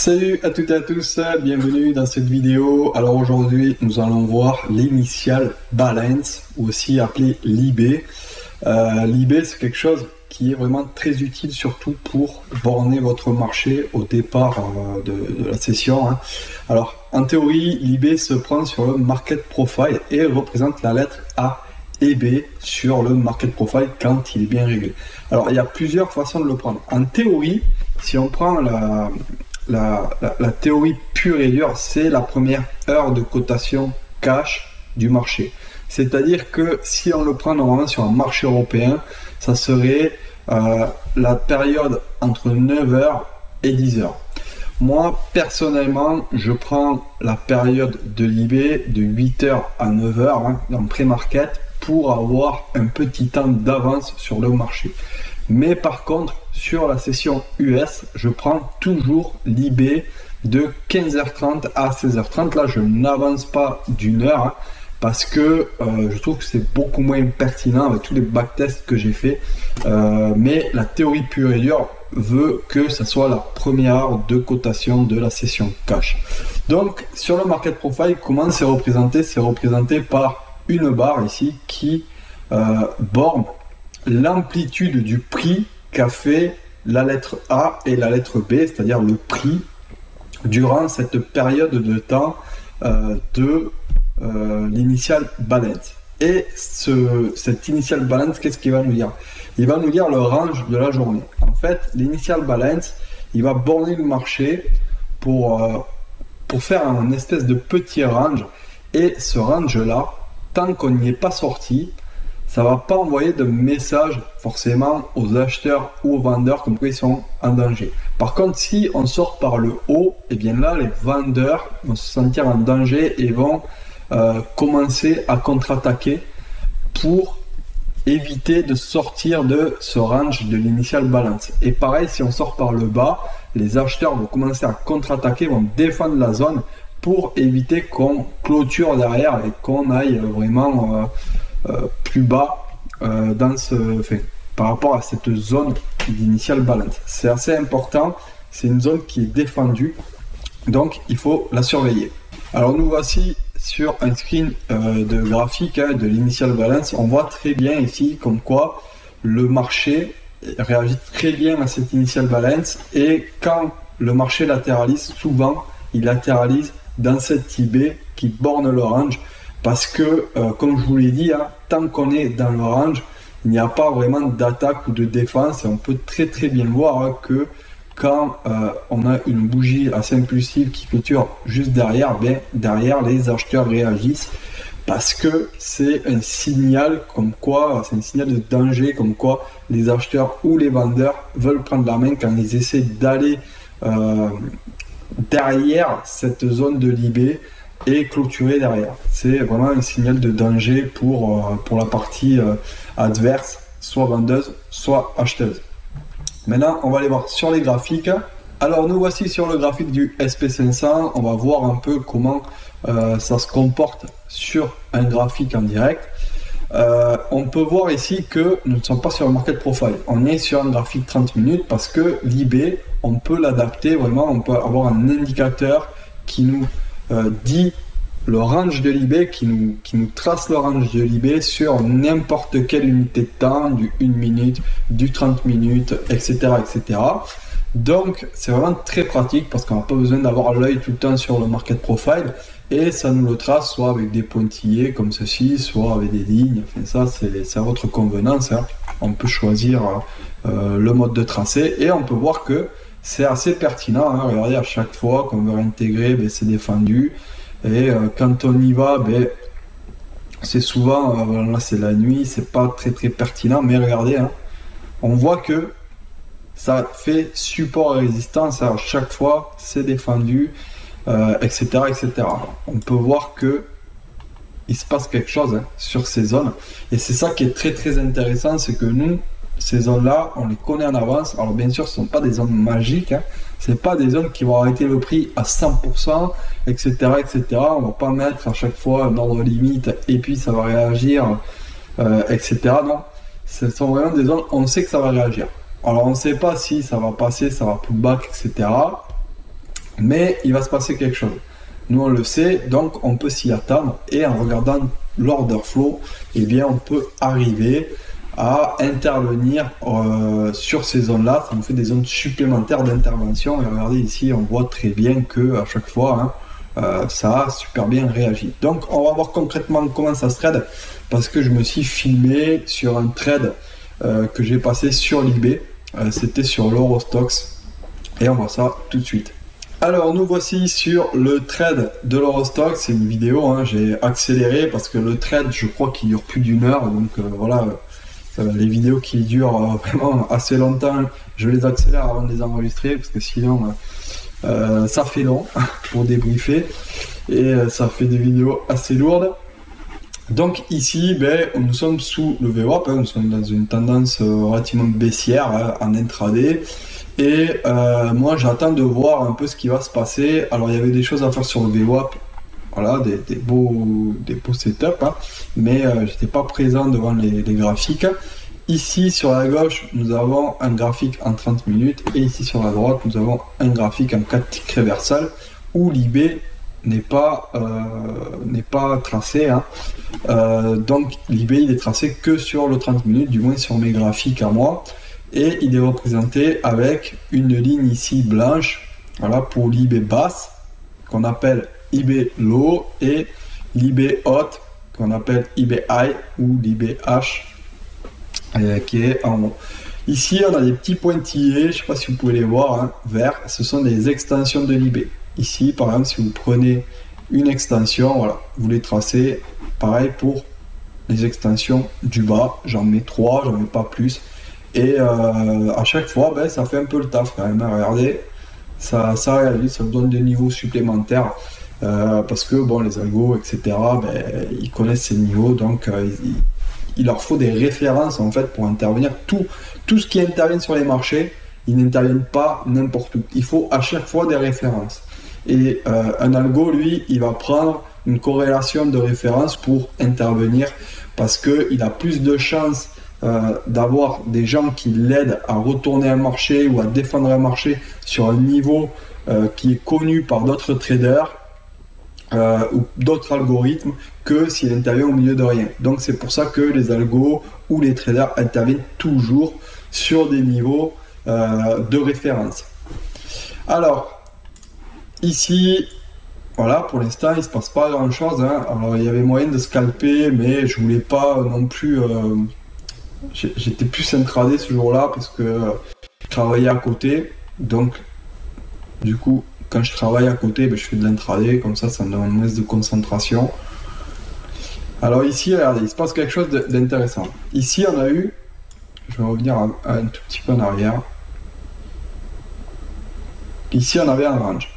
Salut à toutes et à tous, bienvenue dans cette vidéo. Alors aujourd'hui nous allons voir l'initial balance, ou aussi appelé l'IB. L'IB c'est quelque chose qui est vraiment très utile, surtout pour borner votre marché au départ de la session. Alors en théorie, l'IB se prend sur le market profile et représente la lettre A et B sur le market profile quand il est bien réglé. Alors il y a plusieurs façons de le prendre. En théorie, si on prend la théorie pure et dure, c'est la première heure de cotation cash du marché. C'est-à-dire que si on le prend normalement sur un marché européen, ça serait la période entre 9h et 10h. Moi, personnellement, je prends la période de l'IB de 8h à 9h en pré-market pour avoir un petit temps d'avance sur le marché. Mais par contre, sur la session US, je prends toujours l'IB de 15h30 à 16h30. Là, je n'avance pas d'une heure parce que je trouve que c'est beaucoup moins pertinent avec tous les backtests que j'ai fait. Mais la théorie pure et dure veut que ça soit la première heure de cotation de la session cash. Donc, sur le market profile, comment c'est représenté? C'est représenté par une barre ici qui borne l'amplitude du prix qu'a fait la lettre A et la lettre B, c'est-à-dire le prix durant cette période de temps de l'initial balance. Et cet initial balance, qu'est-ce qu'il va nous dire? Il va nous dire le range de la journée. En fait, l'initial balance, il va borner le marché pour faire un espèce de petit range. Et ce range-là, tant qu'on n'y est pas sorti, ça va pas envoyer de message forcément aux acheteurs ou aux vendeurs comme quoi ils sont en danger. Par contre, si on sort par le haut, et bien là, les vendeurs vont se sentir en danger et vont commencer à contre-attaquer pour éviter de sortir de ce range de l'initial balance. Et pareil, si on sort par le bas, les acheteurs vont commencer à contre-attaquer, vont défendre la zone pour éviter qu'on clôture derrière et qu'on aille vraiment plus bas par rapport à cette zone d'initial balance. C'est assez important, c'est une zone qui est défendue, donc il faut la surveiller. Alors nous voici sur un screen de graphique de l'initial balance. On voit très bien ici comme quoi le marché réagit très bien à cette initial balance, et quand le marché latéralise, souvent il latéralise dans cette IB qui borne le range, parce que comme je vous l'ai dit, tant qu'on est dans le range, il n'y a pas vraiment d'attaque ou de défense, et on peut très bien voir que quand on a une bougie assez impulsive qui clôture juste derrière, derrière les acheteurs réagissent, parce que c'est un signal comme quoi, c'est un signal de danger, comme quoi les acheteurs ou les vendeurs veulent prendre la main quand ils essaient d'aller derrière cette zone de l'IB et clôturer derrière. C'est vraiment un signal de danger pour la partie adverse, soit vendeuse, soit acheteuse. Maintenant, on va aller voir sur les graphiques. Alors, nous voici sur le graphique du SP500. On va voir un peu comment ça se comporte sur un graphique en direct. On peut voir ici que nous ne sommes pas sur le market profile. On est sur un graphique 30 minutes parce que l'IB, on peut l'adapter vraiment. On peut avoir un indicateur qui nous dit le range de l'IB, qui nous trace le range de l'IB sur n'importe quelle unité de temps, du 1 minute, du 30 minutes, etc. etc. Donc c'est vraiment très pratique parce qu'on n'a pas besoin d'avoir l'œil tout le temps sur le market profile, et ça nous le trace soit avec des pointillés comme ceci, soit avec des lignes. Enfin, ça c'est à votre convenance. On peut choisir le mode de tracé, et on peut voir que c'est assez pertinent. Regardez, à chaque fois qu'on veut réintégrer, c'est défendu. Et quand on y va, c'est souvent, là c'est la nuit, c'est pas très pertinent, mais regardez, on voit que ça fait support et résistance, à chaque fois c'est défendu, etc., etc. On peut voir que il se passe quelque chose sur ces zones, et c'est ça qui est très intéressant, c'est que nous, ces zones-là, on les connaît en avance. Alors bien sûr, ce ne sont pas des zones magiques, c'est pas des zones qui vont arrêter le prix à 100%, etc., etc. On va pas mettre à chaque fois un ordre limite et puis ça va réagir, etc. Non, ce sont vraiment des zones, on sait que ça va réagir. Alors on ne sait pas si ça va passer, ça va pullback, etc. mais il va se passer quelque chose. Nous on le sait, donc on peut s'y attendre, et en regardant l'order flow, eh bien on peut arriver à intervenir sur ces zones-là. Ça nous fait des zones supplémentaires d'intervention, et regardez ici, on voit très bien que à chaque fois, ça a super bien réagi. Donc on va voir concrètement comment ça se trade, parce que je me suis filmé sur un trade que j'ai passé sur l'eBay, c'était sur l'Eurostoxx, et on voit ça tout de suite. Alors nous voici sur le trade de l'Eurostoxx. C'est une vidéo, hein, j'ai accéléré parce que le trade, je crois qu'il dure plus d'1 heure, donc voilà, les vidéos qui durent vraiment assez longtemps, je les accélère avant de les enregistrer, parce que sinon ça fait long pour débriefer, et ça fait des vidéos assez lourdes. Donc ici, nous sommes sous le VWAP, nous sommes dans une tendance relativement baissière en intraday. Et moi j'attends de voir un peu ce qui va se passer. Alors il y avait des choses à faire sur le VWAP, voilà, des beaux setups, hein, mais j'étais pas présent devant les graphiques. Ici sur la gauche nous avons un graphique en 30 minutes, et ici sur la droite nous avons un graphique en 4 ticks réversal où l'eBay n'est pas tracé, hein. Donc l'eBay il est tracé que sur le 30 minutes, du moins sur mes graphiques à moi. Et il est représenté avec une ligne ici blanche, voilà, pour l'eBay basse, qu'on appelle eBay low, et l'eBay haute, qu'on appelle eBay high, ou l'eBay H, qui est en haut. Ici, on a des petits pointillés, je ne sais pas si vous pouvez les voir, hein, verts, ce sont des extensions de l'eBay. Ici, par exemple, si vous prenez une extension, voilà, vous les tracez, pareil pour les extensions du bas, j'en mets 3, j'en mets pas plus. Et à chaque fois, ça fait un peu le taf quand même. Regardez, ça réagit, ça donne des niveaux supplémentaires, parce que bon, les algos, etc., ils connaissent ces niveaux, donc il leur faut des références en fait pour intervenir. Tout ce qui intervient sur les marchés, ils n'interviennent pas n'importe où. Il faut à chaque fois des références. Et un algo, lui, il va prendre une corrélation de références pour intervenir, parce qu'il a plus de chances d'avoir des gens qui l'aident à retourner un marché ou à défendre un marché sur un niveau qui est connu par d'autres traders ou d'autres algorithmes, que s'il intervient au milieu de rien. Donc c'est pour ça que les algos ou les traders interviennent toujours sur des niveaux de référence. Alors ici, voilà, pour l'instant il ne se passe pas grand chose, hein. Alors il y avait moyen de scalper, mais je voulais pas non plus j'étais plus intraday ce jour-là, parce que je travaillais à côté. Donc du coup, quand je travaille à côté, je fais de l'intraday, comme ça me donne moins de concentration. Alors ici, regardez, il se passe quelque chose d'intéressant. Ici on a eu, je vais revenir un tout petit peu en arrière, ici on avait un range,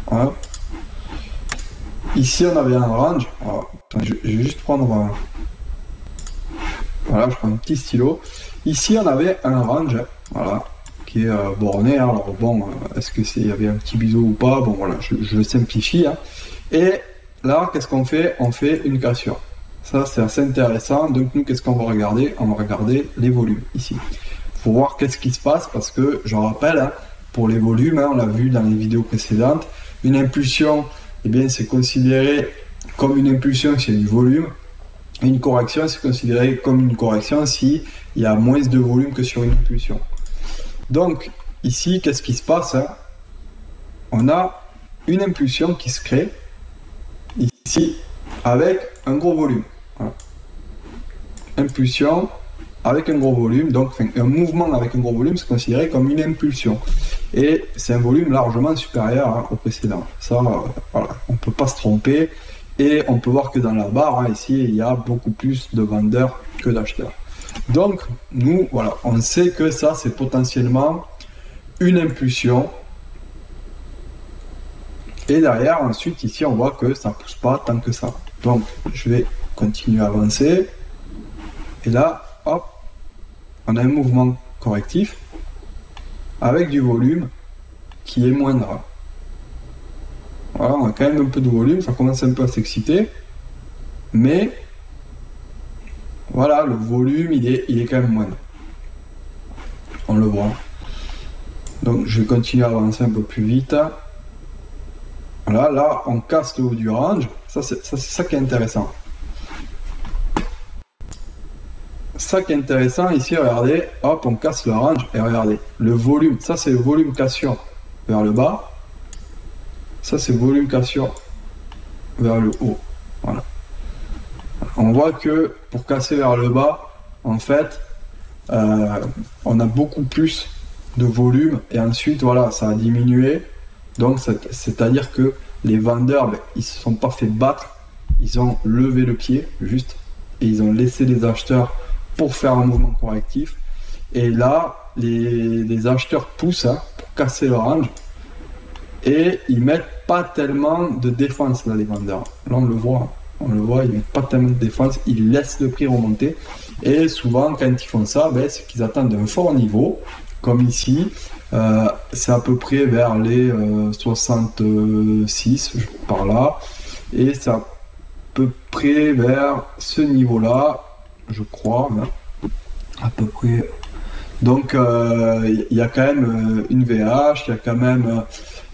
voilà. Ici on avait un range. Alors, attends, je vais juste prendre voilà, je prends un petit stylo. Ici on avait un range, voilà, qui est borné, hein. Alors bon, est-ce que il y avait un petit biseau ou pas, bon voilà, je le simplifie, hein. Et là qu'est-ce qu'on fait? On fait une cassure. Ça c'est assez intéressant. Donc nous, qu'est-ce qu'on va regarder? On va regarder les volumes ici, pour voir qu'est-ce qui se passe, parce que je rappelle, hein, pour les volumes, hein, on l'a vu dans les vidéos précédentes, une impulsion, eh bien c'est considéré comme une impulsion s'il y a du volume. Une correction, c'est considéré comme une correction s'il y a moins de volume que sur une impulsion. Donc ici, qu'est-ce qui se passe, hein? On a une impulsion qui se crée ici avec un gros volume. Voilà. Impulsion avec un gros volume, donc un mouvement avec un gros volume, c'est considéré comme une impulsion. Et c'est un volume largement supérieur, hein, au précédent. Ça, voilà, on ne peut pas se tromper. Et on peut voir que dans la barre, hein, ici, il y a beaucoup plus de vendeurs que d'acheteurs. Donc, nous, voilà, on sait que ça, c'est potentiellement une impulsion. Et derrière, ensuite, ici, on voit que ça ne pousse pas tant que ça. Donc, je vais continuer à avancer. Et là, hop, on a un mouvement correctif avec du volume qui est moindre. Voilà, on a quand même un peu de volume, ça commence un peu à s'exciter. Mais, voilà, le volume, il est quand même moindre. On le voit. Donc je vais continuer à avancer un peu plus vite. Voilà, là on casse le haut du range, c'est ça qui est intéressant. Ça qui est intéressant ici, regardez, hop, on casse le range et regardez, le volume, ça c'est le volume cassure vers le bas, ça c'est le volume cassure vers le haut. Voilà. On voit que pour casser vers le bas, en fait, on a beaucoup plus de volume et ensuite voilà, ça a diminué. Donc c'est-à-dire que les vendeurs, ben, ils se sont pas fait battre, ils ont levé le pied juste et ils ont laissé les acheteurs pour faire un mouvement correctif. Et là, les acheteurs poussent hein, pour casser le range et ils mettent pas tellement de défense là, les vendeurs. Là on le voit, ils mettent pas tellement de défense, ils laissent le prix remonter. Et souvent quand ils font ça, ben, c'est qu'ils attendent un fort niveau, comme ici. C'est à peu près vers les 66 par là, et c'est à peu près vers ce niveau là je crois hein, à peu près. Donc il y a quand même une VH, il y a quand même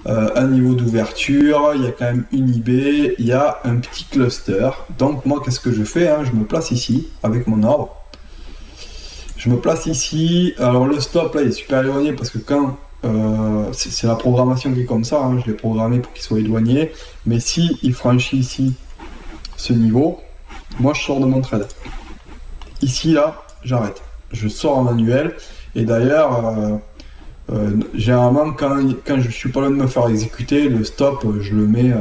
un niveau d'ouverture, il y a quand même une IB, il y a un petit cluster. Donc moi qu'est-ce que je fais hein, je me place ici avec mon ordre. Je me place ici, alors le stop là il est super éloigné parce que quand c'est la programmation qui est comme ça, hein, je l'ai programmé pour qu'il soit éloigné, mais si il franchit ici ce niveau, moi je sors de mon trade. Ici là, j'arrête, je sors en manuel, et d'ailleurs généralement quand je suis pas loin de me faire exécuter, le stop je le mets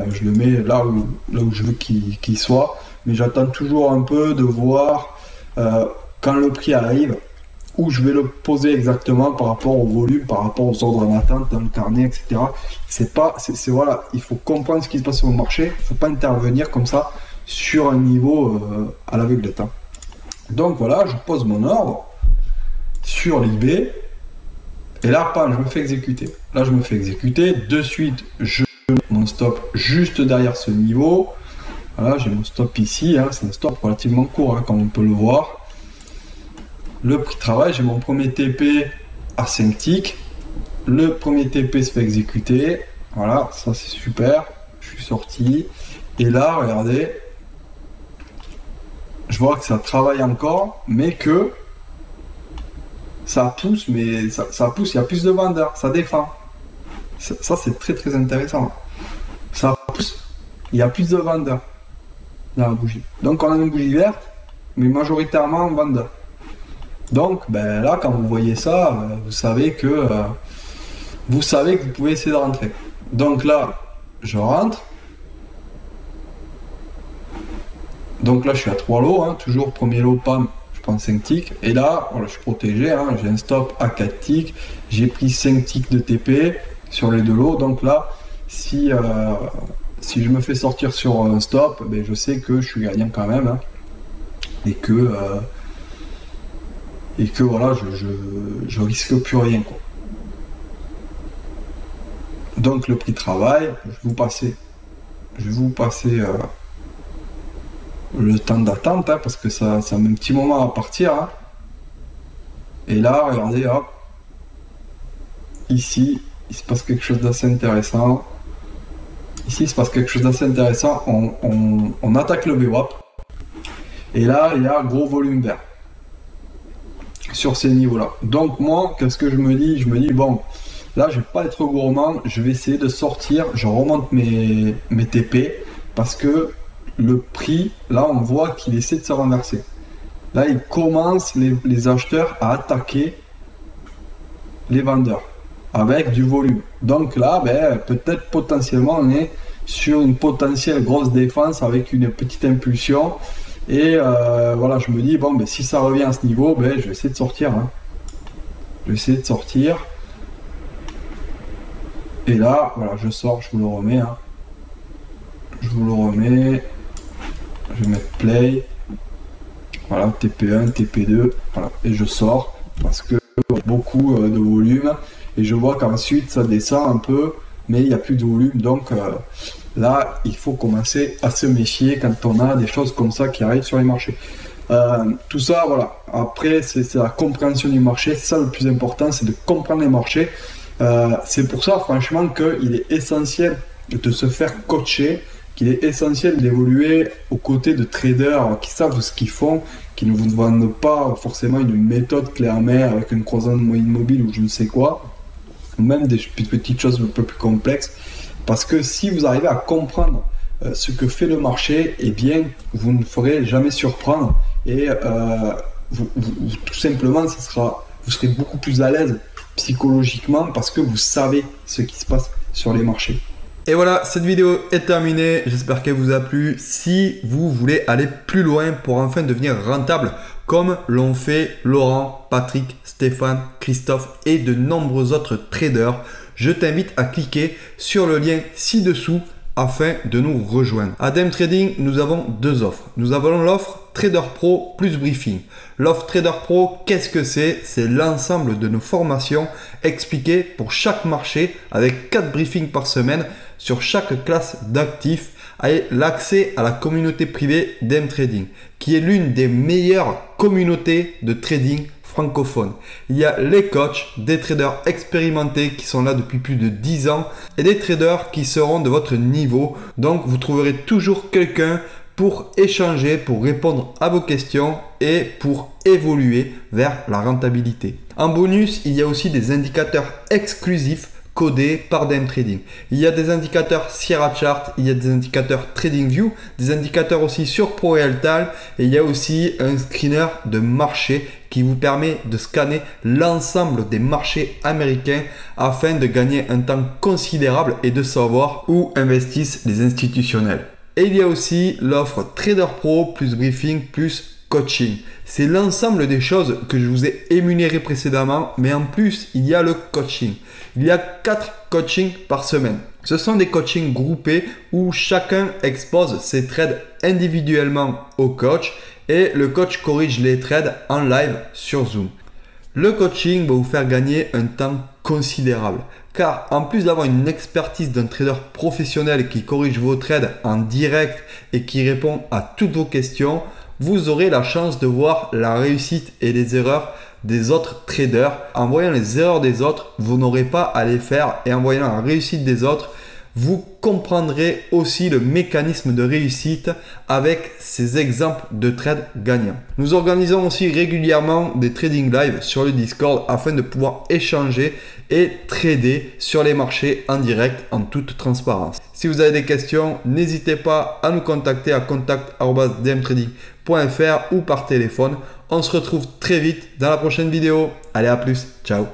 là où je veux qu'il soit, mais j'attends toujours un peu de voir quand le prix arrive, où je vais le poser exactement par rapport au volume, par rapport aux ordres en attente dans le carnet, etc. Voilà, il faut comprendre ce qui se passe sur le marché, il ne faut pas intervenir comme ça sur un niveau à l'aveuglette. Hein. Donc voilà, je pose mon ordre sur l'IB, et là, je me fais exécuter. Là, je me fais exécuter, de suite, je mets mon stop juste derrière ce niveau. Voilà, j'ai mon stop ici, hein, c'est un stop relativement court, hein, comme on peut le voir. Le prix de travail, j'ai mon premier TP à 5 ticks. Le premier TP se fait exécuter. Voilà, ça c'est super. Je suis sorti. Et là, regardez, je vois que ça travaille encore, mais que ça pousse, ça pousse, il y a plus de vendeurs, ça défend. Ça c'est très très intéressant. Ça pousse, il y a plus de vendeurs dans la bougie. Donc on a une bougie verte, mais majoritairement vendeurs. Donc ben, là quand vous voyez ça, vous savez que vous pouvez essayer de rentrer. Donc là je rentre. Donc là je suis à 3 lots, hein, toujours premier lot PAM, je prends 5 ticks. Et là voilà, je suis protégé, hein, j'ai un stop à 4 ticks, j'ai pris 5 ticks de TP sur les 2 lots. Donc là si je me fais sortir sur un stop, ben, je sais que je suis gagnant quand même, hein, et que voilà, je risque plus rien, quoi. Donc le prix de travail, je vais vous passer le temps d'attente, hein, parce que ça met un petit moment à partir, hein. Et là, regardez, hop, ici, il se passe quelque chose d'assez intéressant. Ici, il se passe quelque chose d'assez intéressant. On attaque le VWAP. Et là, il y a un gros volume vert sur ces niveaux-là. Donc moi, qu'est-ce que je me dis? Je me dis, bon, là, je vais pas être gourmand. Je vais essayer de sortir. Je remonte mes TP parce que le prix, là, on voit qu'il essaie de se renverser. Là, il commence, les acheteurs, à attaquer les vendeurs avec du volume. Donc là, ben, peut-être potentiellement, on est sur une potentielle grosse défense avec une petite impulsion. Et voilà, je me dis, bon, ben, si ça revient à ce niveau, ben, je vais essayer de sortir. Hein. Je vais essayer de sortir. Et là, voilà, je sors, je vous le remets. Hein. Je vous le remets. Je vais mettre play. Voilà, TP1, TP2. Voilà, et je sors parce que beaucoup de volume. Et je vois qu'ensuite, ça descend un peu, mais il n'y a plus de volume. Donc là, il faut commencer à se méfier quand on a des choses comme ça qui arrivent sur les marchés. Tout ça, voilà. Après, c'est la compréhension du marché. C'est ça le plus important, c'est de comprendre les marchés. C'est pour ça, franchement, qu'il est essentiel de se faire coacher, qu'il est essentiel d'évoluer aux côtés de traders qui savent ce qu'ils font, qui ne vous vendent pas forcément une méthode clé en main avec une croissance de moyenne mobile ou je ne sais quoi, ou même des petites choses un peu plus complexes. Parce que si vous arrivez à comprendre ce que fait le marché, eh bien, vous ne ferez jamais surprendre et tout simplement, vous serez beaucoup plus à l'aise psychologiquement parce que vous savez ce qui se passe sur les marchés. Et voilà, cette vidéo est terminée. J'espère qu'elle vous a plu. Si vous voulez aller plus loin pour enfin devenir rentable, comme l'ont fait Laurent, Patrick, Stéphane, Christophe et de nombreux autres traders, je t'invite à cliquer sur le lien ci-dessous afin de nous rejoindre. À Dame Trading, nous avons deux offres. Nous avons l'offre Trader Pro plus Briefing. L'offre Trader Pro, qu'est-ce que c'est? C'est l'ensemble de nos formations expliquées pour chaque marché avec 4 briefings par semaine sur chaque classe d'actifs et l'accès à la communauté privée Dame Trading qui est l'une des meilleures communautés de trading francophone. Il y a les coachs, des traders expérimentés qui sont là depuis plus de 10 ans et des traders qui seront de votre niveau. Donc vous trouverez toujours quelqu'un pour échanger, pour répondre à vos questions et pour évoluer vers la rentabilité. En bonus, il y a aussi des indicateurs exclusifs codés par Dame Trading. Il y a des indicateurs Sierra Chart, il y a des indicateurs TradingView, des indicateurs aussi sur ProRealTime et il y a aussi un screener de marché qui vous permet de scanner l'ensemble des marchés américains afin de gagner un temps considérable et de savoir où investissent les institutionnels. Et il y a aussi l'offre Trader Pro plus Briefing plus Coaching. C'est l'ensemble des choses que je vous ai énumérées précédemment, mais en plus, il y a le coaching. Il y a 4 coachings par semaine. Ce sont des coachings groupés où chacun expose ses trades individuellement au coach et le coach corrige les trades en live sur Zoom. Le coaching va vous faire gagner un temps considérable car en plus d'avoir une expertise d'un trader professionnel qui corrige vos trades en direct et qui répond à toutes vos questions, vous aurez la chance de voir la réussite et les erreurs des autres traders. En voyant les erreurs des autres, vous n'aurez pas à les faire et en voyant la réussite des autres, vous comprendrez aussi le mécanisme de réussite avec ces exemples de trades gagnants. Nous organisons aussi régulièrement des trading live sur le Discord afin de pouvoir échanger et trader sur les marchés en direct en toute transparence. Si vous avez des questions, n'hésitez pas à nous contacter à contact@dmtrading.fr ou par téléphone. On se retrouve très vite dans la prochaine vidéo. Allez, à plus. Ciao.